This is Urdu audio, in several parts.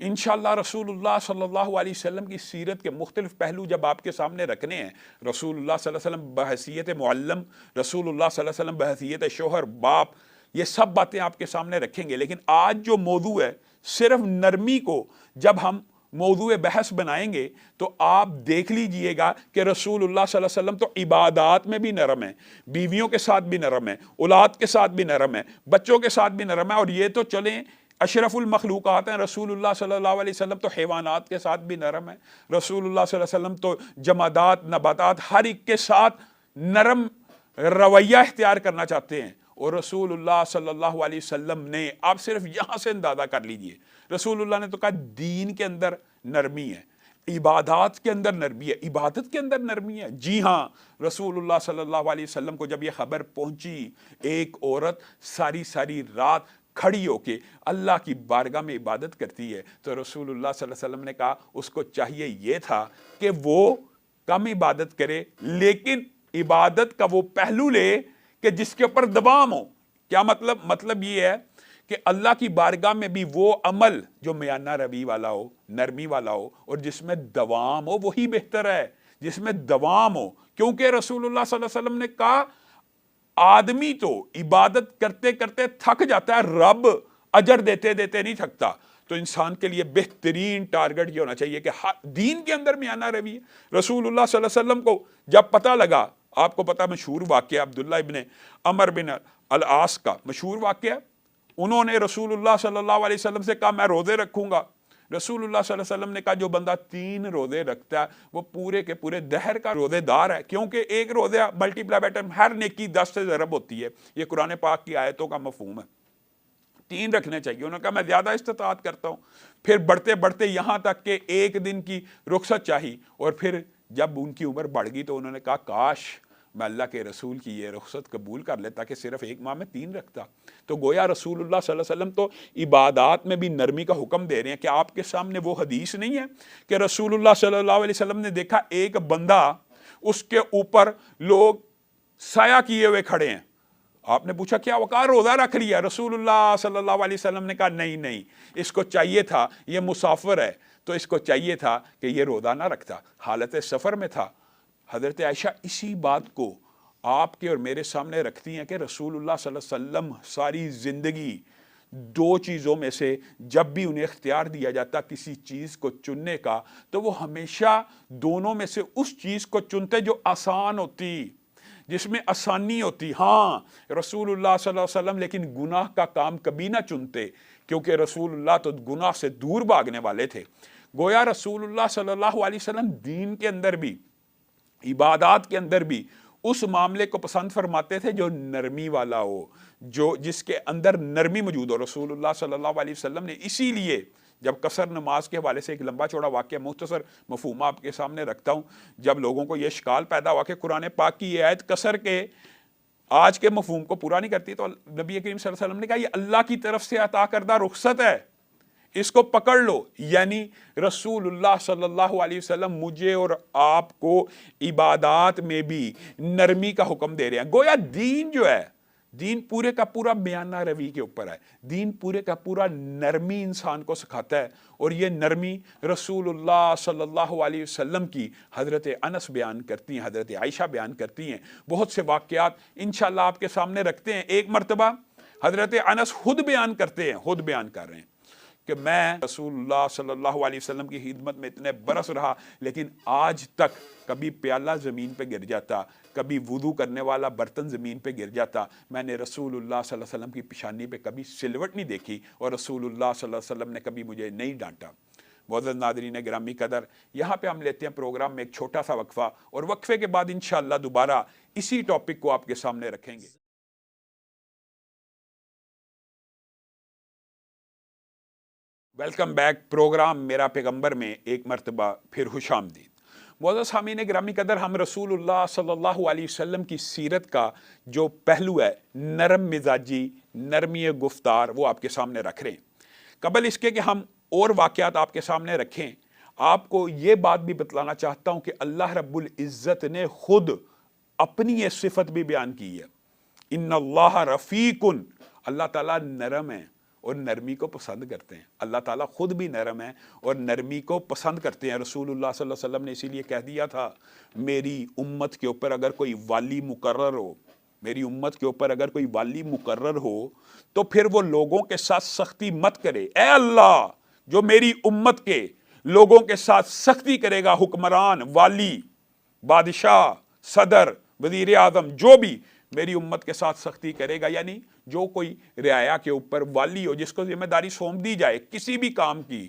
انشاءاللہ رسول اللہ صلی اللہ علیہ وسلم کی سیرت کے مختلف پہلو جب آپ کے سامنے رکھنے ہیں، رسول اللہ صلی اللہ علیہ وسلم بحیثیت معلم، رسول اللہ صلی اللہ علیہ وسلم بحیثیت شوہر، باپ، یہ سب باتیں آپ کے سامنے رکھیں گے. لیکن آج جو موضوع ہے، صرف نرمی کو جب ہم موضوع بحث بنائیں گے تو آپ دیکھ لیجئے گا کہ رسول اللہ صلی اللہ علیہ وسلم تو عبادات میں بھی نرم ہے، بیویوں کے ساتھ بھی نرم ہے، اولاد کے ساتھ بھی نرم ہے، بچوں کے ساتھ بھی نرم ہے. اور یہ تو چلیں اشرف المخلوقات ہیں، رسول اللہ صلی اللہ علیہ وسلم تو حیوانات کے ساتھ بھی نرم ہے، رسول اللہ صلی اللہ علیہ وسلم تو جمادات، نباتات، ہر ایک کے ساتھ نرم رویہ اختیار کرنا چاہتے ہیں. اور رسول اللہ صلی اللہ علیہ وسلم نے، آپ صرف یہاں سے اندازہ کر لیجئے، رسول اللہ نے تو کہا دین کے اندر نرمی ہے، عبادات کے اندر نرمی ہے، عبادت کے اندر نرمی ہے. جی ہاں، رسول اللہ صلی اللہ علیہ وسلم کو جب یہ خبر پہنچی ایک عورت ساری رات کھڑی ہو کے اللہ کی بارگاہ میں عبادت کرتی ہے، تو رسول اللہ صلی اللہ علیہ وسلم نے کہا اس کو چاہیے یہ تھا کہ وہ کم عبادت کرے، لیکن عبادت کا وہ پہلو لے کہ جس کے اوپر دوام ہو. کیا مطلب یہ ہے کہ اللہ کی بارگاہ میں بھی وہ عمل جو میانہ روی والا ہو، نرمی والا ہو، اور جس میں دوام ہو، وہی بہتر ہے، جس میں دوام ہو. کیونکہ رسول اللہ صلی اللہ علیہ وسلم نے کہا آدمی تو عبادت کرتے کرتے تھک جاتا ہے، رب اجر دیتے دیتے نہیں تھکتا. تو انسان کے لیے بہترین ٹارگٹ یہ ہونا چاہیے کہ دین کے اندر میانہ روی ہے. رسول اللہ صلی اللہ علیہ وسلم کو جب پتہ لگا، آپ کو پتہ مشہور واقعہ عبداللہ ابن عمر بن العاص کا مشہور واقعہ، انہوں نے رسول اللہ صلی اللہ علیہ وسلم سے کہا میں روزے رکھوں گا. رسول اللہ صلی اللہ علیہ وسلم نے کہا جو بندہ 3 روزے رکھتا ہے وہ پورے کے پورے دہر کا روزے دار ہے، کیونکہ ایک روزہ ملٹی پلائی بائی 10، ہر نیکی 10 سے ضرب ہوتی ہے. یہ قرآن پاک کی آیتوں کا مفہوم ہے. 3 رکھنے چاہیے. انہوں نے کہا میں زیادہ استطاعت کرتا ہوں. پھر بڑھتے بڑھتے یہاں تک کہ 1 دن کی رخصت چاہی، اور پھر جب ان کی عمر بڑھ گئی تو انہوں نے کہا کاش میں اللہ کے رسول کی یہ رخصت قبول کر لیتا کہ صرف 1 ماہ میں 3 رکھتا. تو گویا رسول اللہ صلی اللہ علیہ وسلم تو عبادات میں بھی نرمی کا حکم دے رہے ہیں. کہ آپ کے سامنے وہ حدیث نہیں ہے کہ رسول اللہ صلی اللہ علیہ وسلم نے دیکھا ایک بندہ، اس کے اوپر لوگ سایہ کیے ہوئے کھڑے ہیں. آپ نے پوچھا کیا وقار روزہ رکھ لیا؟ رسول اللہ صلی اللہ علیہ وسلم نے کہا نہیں، اس کو چاہیے تھا، یہ مسافر ہے تو اس کو چاہیے تھا کہ یہ روزہ نہ رکھتا، حالت سفر میں تھا. حضرت عائشہ اسی بات کو آپ کے اور میرے سامنے رکھتی ہیں کہ رسول اللہ صلی اللہ علیہ وسلم ساری زندگی 2 چیزوں میں سے جب بھی انہیں اختیار دیا جاتا کسی چیز کو چننے کا، تو وہ ہمیشہ دونوں میں سے اس چیز کو چنتے جو آسان ہوتی، جس میں آسانی ہوتی. ہاں رسول اللہ صلی اللہ علیہ وسلم لیکن گناہ کا کام کبھی نہ چنتے، کیونکہ رسول اللہ تو گناہ سے دور بھاگنے والے تھے. گویا رسول اللہ صلی اللہ علیہ وسلم دین کے اندر بھی، عبادات کے اندر بھی اس معاملے کو پسند فرماتے تھے جو نرمی والا ہو، جس کے اندر نرمی موجود ہو. رسول اللہ صلی اللہ علیہ وسلم نے اسی لیے جب قصر نماز کے حوالے سے ایک لمبا چوڑا واقعہ مختصر مفہوم آپ کے سامنے رکھتا ہوں، جب لوگوں کو یہ اشکال پیدا ہوا کہ قرآن پاک کی یہ آیت قصر کے آج کے مفہوم کو پورا نہیں کرتی، تو نبی کریم صلی اللہ علیہ وسلم نے کہا یہ اللہ کی طرف سے عطا کردہ رخصت ہے، اس کو پکڑ لو. یعنی رسول اللہ صلی اللہ علیہ وسلم مجھے اور آپ کو عبادات میں بھی نرمی کا حکم دے رہے ہیں. گویا دین جو ہے، دین پورے کا پورا میانہ روی کے اوپر ہے. دین پورے کا پورا نرمی انسان کو سکھاتا ہے، اور یہ نرمی رسول اللہ صلی اللہ علیہ وسلم کی حضرت انس بیان کرتی ہیں، حضرت عائشہ بیان کرتی ہیں. بہت سے واقعات انشاءاللہ آپ کے سامنے رکھتے ہیں. ایک مرتبہ حضرت انس خود بیان کرتے ہیں، خود بیان کر رہے ہیں کہ میں رسول اللہ صلی اللہ علیہ وسلم کی خدمت میں اتنے برس رہا، لیکن آج تک کبھی پیالہ زمین پہ گر جاتا، کبھی وضو کرنے والا برتن زمین پہ گر جاتا، میں نے رسول اللہ صلی اللہ علیہ وسلم کی پیشانی پہ کبھی سلوٹ نہیں دیکھی، اور رسول اللہ صلی اللہ علیہ وسلم نے کبھی مجھے نہیں ڈانٹا. معزز ناظرین گرامی قدر، یہاں پہ ہم لیتے ہیں پروگرام میں ایک چھوٹا سا وقفہ، اور وقفے کے بعد انشاءاللہ دوبارہ اسی ٹاپک کو آپ کے سامنے رکھیں گے. Welcome back. پروگرام میرا پیغمبر میں ایک مرتبہ پھر خوش آمدید. معزز سامعین گرامی قدر، ہم رسول اللہ صلی اللہ علیہ وسلم کی سیرت کا جو پہلو ہے، نرم مزاجی، نرمی گفتار، وہ آپ کے سامنے رکھ رہے ہیں. قبل اس کے کہ ہم اور واقعات آپ کے سامنے رکھیں، آپ کو یہ بات بھی بتلانا چاہتا ہوں کہ اللہ رب العزت نے خود اپنی یہ صفت بھی بیان کی ہے. ان اللہ رفیق، اللہ تعالیٰ نرم ہے، اور نرمی کو پسند کرتے ہیں. اللہ تعالیٰ خود بھی نرم ہے اور نرمی کو پسند کرتے ہیں. رسول اللہ صلی اللہ علیہ وسلم نے اسی لیے کہہ دیا تھا میری امت کے اوپر اگر کوئی والی مقرر ہو، میری امت کے اوپر اگر کوئی والی مقرر ہو تو پھر وہ لوگوں کے ساتھ سختی مت کرے. اے اللہ، جو میری امت کے لوگوں کے ساتھ سختی کرے گا، حکمران، والی، بادشاہ، صدر، وزیر اعظم، جو بھی میری امت کے ساتھ سختی کرے گا، یعنی جو کوئی رعایا کے اوپر والی ہو، جس کو ذمہ داری سونپ دی جائے کسی بھی کام کی،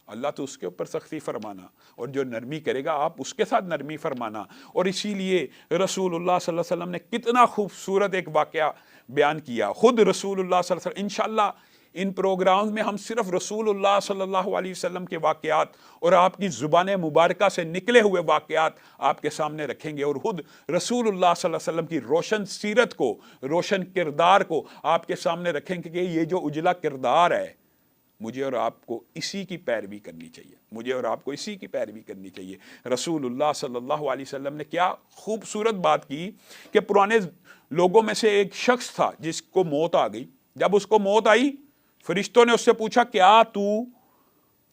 اللہ تو اس کے اوپر سختی فرمانا، اور جو نرمی کرے گا آپ اس کے ساتھ نرمی فرمانا. اور اسی لیے رسول اللہ صلی اللہ علیہ وسلم نے کتنا خوبصورت ایک واقعہ بیان کیا. خود رسول اللہ صلی اللہ علیہ وسلم، انشاءاللہ ان پروگرامز میں ہم صرف رسول اللہ صلی اللہ علیہ وسلم کے واقعات اور آپ کی زبان مبارکہ سے نکلے ہوئے واقعات آپ کے سامنے رکھیں گے، اور خود رسول اللہ صلی اللہ علیہ وسلم کی روشن سیرت کو، روشن کردار کو آپ کے سامنے رکھیں گے کہ یہ جو اجلا کردار ہے، مجھے اور آپ کو اسی کی پیروی کرنی چاہیے، مجھے اور آپ کو اسی کی پیروی کرنی چاہیے. رسول اللہ صلی اللہ علیہ وسلم نے کیا خوبصورت بات کی کہ پرانے لوگوں میں سے ایک شخص تھا جس کو موت آ گئی. جب اس کو موت آئی، فرشتوں نے اس سے پوچھا کیا تو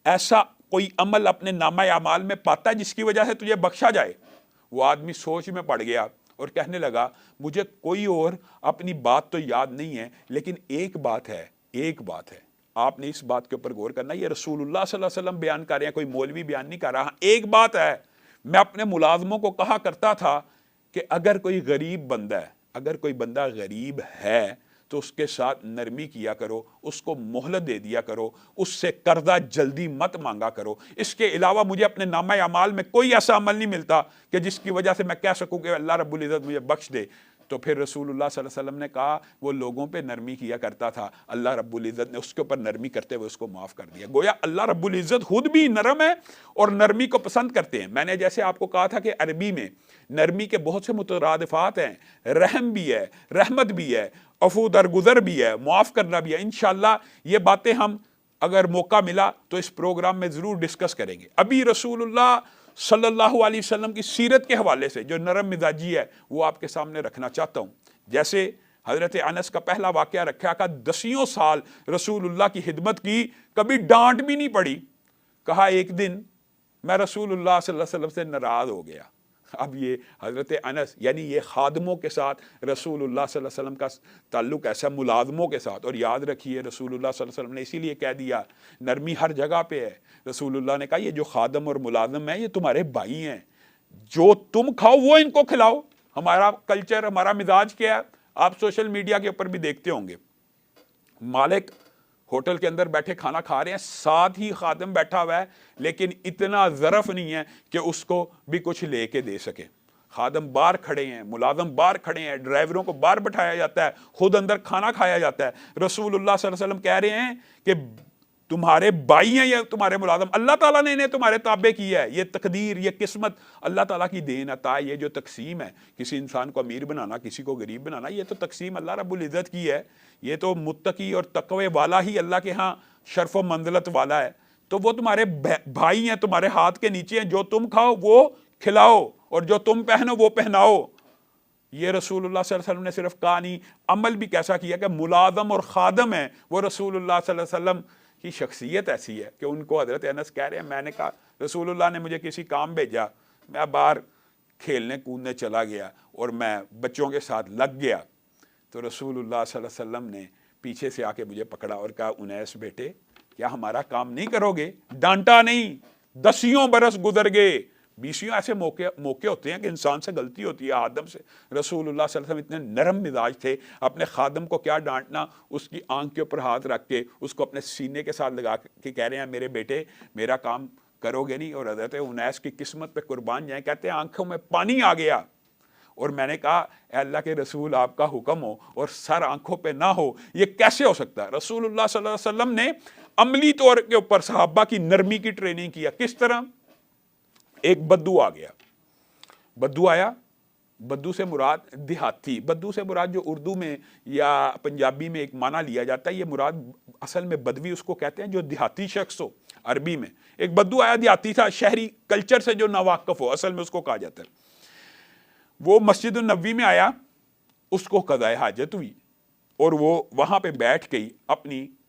ایسا کوئی عمل اپنے نامہ اعمال میں پاتا ہے جس کی وجہ سے تجھے بخشا جائے؟ وہ آدمی سوچ میں پڑ گیا اور کہنے لگا مجھے کوئی اور اپنی بات تو یاد نہیں ہے، لیکن ایک بات ہے. آپ نے اس بات کے اوپر غور کرنا، یہ رسول اللہ صلی اللہ علیہ وسلم بیان کر رہے ہیں، کوئی مولوی بیان نہیں کر رہا. ایک بات ہے، میں اپنے ملازموں کو کہا کرتا تھا کہ اگر کوئی غریب بندہ ہے، اگر کوئی بندہ غریب ہے تو اس کے ساتھ نرمی کیا کرو، اس کو مہلت دے دیا کرو، اس سے قرضہ جلدی مت مانگا کرو. اس کے علاوہ مجھے اپنے نامہ اعمال میں کوئی ایسا عمل نہیں ملتا کہ جس کی وجہ سے میں کہہ سکوں کہ اللہ رب العزت مجھے بخش دے. تو پھر رسول اللہ صلی اللہ علیہ وسلم نے کہا وہ لوگوں پہ نرمی کیا کرتا تھا، اللہ رب العزت نے اس کے اوپر نرمی کرتے ہوئے اس کو معاف کر دیا. گویا اللہ رب العزت خود بھی نرم ہے اور نرمی کو پسند کرتے ہیں. میں نے جیسے آپ کو کہا تھا کہ عربی میں نرمی کے بہت سے مترادفات ہیں، رحم بھی ہے، رحمت بھی ہے، عفو درگزر بھی ہے، معاف کرنا بھی ہے. انشاءاللہ یہ باتیں ہم اگر موقع ملا تو اس پروگرام میں ضرور ڈسکس کریں گے. ابھی رسول اللہ صلی اللہ علیہ وسلم کی سیرت کے حوالے سے جو نرم مزاجی ہے وہ آپ کے سامنے رکھنا چاہتا ہوں. جیسے حضرت انس کا پہلا واقعہ رکھا کہ 10 سال رسول اللہ کی خدمت کی، کبھی ڈانٹ بھی نہیں پڑی. کہا ایک دن میں رسول اللہ صلی اللہ علیہ وسلم سے ناراض ہو گیا. اب یہ حضرت انس، یعنی یہ خادموں کے ساتھ رسول اللہ صلی اللہ علیہ وسلم کا تعلق ایسا ملازموں کے ساتھ. اور یاد رکھیے رسول اللہ صلی اللہ علیہ وسلم نے اسی لیے کہہ دیا نرمی ہر جگہ پہ ہے. رسول اللہ نے کہا یہ جو خادم اور ملازم ہیں یہ تمہارے بھائی ہیں، جو تم کھاؤ وہ ان کو کھلاؤ. ہمارا کلچر، ہمارا مزاج کیا ہے، آپ سوشل میڈیا کے اوپر بھی دیکھتے ہوں گے. مالک ہوٹل کے اندر بیٹھے کھانا کھا رہے ہیں، ساتھ ہی خادم بیٹھا ہوا ہے، لیکن اتنا ظرف نہیں ہے کہ اس کو بھی کچھ لے کے دے سکے. خادم باہر کھڑے ہیں، ملازم باہر کھڑے ہیں، ڈرائیوروں کو باہر بٹھایا جاتا ہے، خود اندر کھانا کھایا جاتا ہے. رسول اللہ صلی اللہ علیہ وسلم کہہ رہے ہیں کہ تمہارے بھائی ہیں یہ تمہارے ملازم، اللہ تعالیٰ نے انہیں تمہارے تابع کیا ہے. یہ تقدیر، یہ قسمت اللہ تعالیٰ کی دین عطا. یہ جو تقسیم ہے، کسی انسان کو امیر بنانا، کسی کو غریب بنانا، یہ تو تقسیم اللہ رب العزت کی ہے. یہ تو متقی اور تقوی والا ہی اللہ کے ہاں شرف و منزلت والا ہے. تو وہ تمہارے بھائی ہیں، تمہارے ہاتھ کے نیچے ہیں، جو تم کھاؤ وہ کھلاؤ اور جو تم پہنو وہ پہناؤ. یہ رسول اللہ صلی اللہ علیہ وسلم نے صرف کہا نہیں، عمل بھی کیسا کیا کہ ملازم اور خادم ہیں وہ رسول اللہ صلی اللہ علیہ وسلم کی شخصیت ایسی ہے کہ ان کو حضرت انس کہہ رہے ہیں میں نے کہا رسول اللہ نے مجھے کسی کام بھیجا، میں باہر کھیلنے کودنے چلا گیا اور میں بچوں کے ساتھ لگ گیا، تو رسول اللہ صلی اللہ علیہ وسلم نے پیچھے سے آ کے مجھے پکڑا اور کہا انیس بیٹے کیا ہمارا کام نہیں کرو گے؟ ڈانٹا نہیں. 10 برس گزر گئے، 20 ایسے موقع ہوتے ہیں کہ انسان سے غلطی ہوتی ہے، آدم سے. رسول اللہ صلی اللہ علیہ وسلم اتنے نرم مزاج تھے، اپنے خادم کو کیا ڈانٹنا، اس کی آنکھ کے اوپر ہاتھ رکھ کے اس کو اپنے سینے کے ساتھ لگا کے کہہ رہے ہیں میرے بیٹے میرا کام کرو گے نہیں. اور حضرت انیس کی قسمت پہ قربان جائیں، کہتے ہیں آنکھوں میں پانی آ گیا اور میں نے کہا اے اللہ کے رسول آپ کا حکم ہو اور سر آنکھوں پہ نہ ہو، یہ کیسے ہو سکتا ہے؟ رسول اللہ صلی اللہ علیہ وسلم نے عملی طور کے اوپر صحابہ کی نرمی کی ٹریننگ کیا. کس طرح؟ ایک بدو آ گیا، بدو آیا، بدو سے مراد دیہاتی، بدو سے مراد جو اردو میں یا پنجابی میں ایک معنی لیا جاتا ہے، یہ مراد اصل میں بدوی اس کو کہتے ہیں جو دیہاتی شخص ہو. عربی میں ایک بدو آیا، دیہاتی تھا، شہری کلچر سے جو ناواقف ہو، اصل میں اس کو کہا جاتا ہے. وہ مسجد النبوی میں آیا، اس کو قضائے حاجت ہوئی اور وہ وہاں پہ بیٹھ گئی، اپنی